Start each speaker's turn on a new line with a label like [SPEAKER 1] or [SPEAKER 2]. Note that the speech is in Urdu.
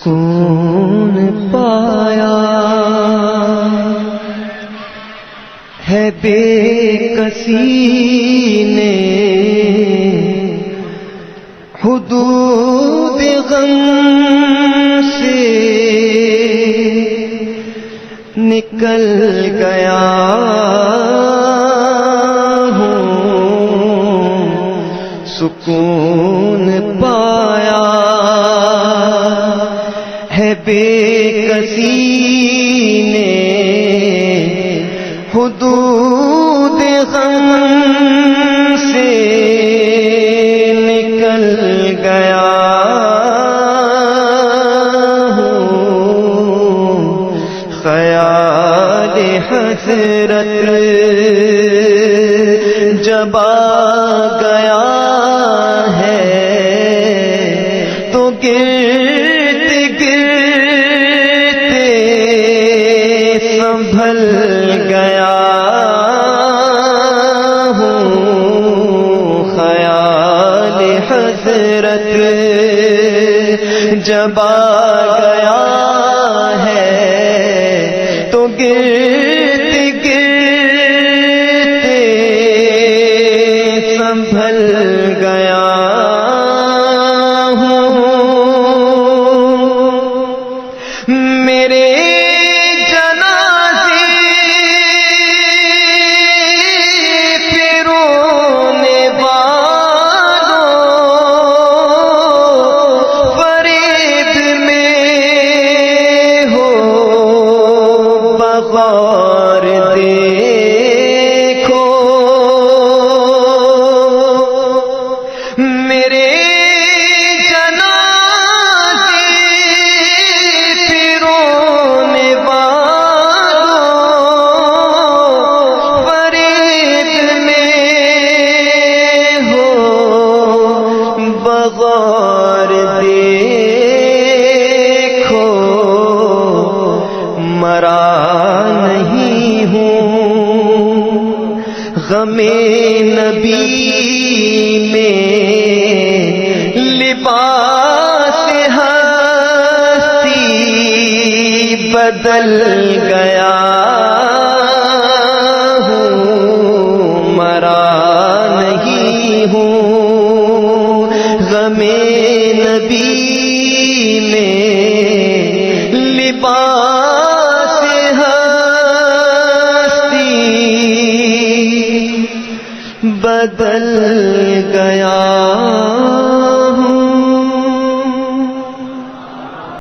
[SPEAKER 1] سکون پایا ہے بے کسی نے حدود غم سے نکل گیا ہوں، سکون پایا ہے بے کسی نے حدود غم سے نکل گیا ہوں، خیال حسرت جب آ گیا ہے تو گرد گرتے سنبھل گیا ہوں، خیال حسرت جب آ گیا ہے تو گرد گرتے سنبھل گیا ہوں، میرے غور دیکھو میرے جنازے پہ رونے والوں فریب میں ہو بغور دیکھو مرا غم نبی میں لباس ہستی بدل گیا ہوں، مرا نہیں ہوں غم نبی میں لباس بدل گیا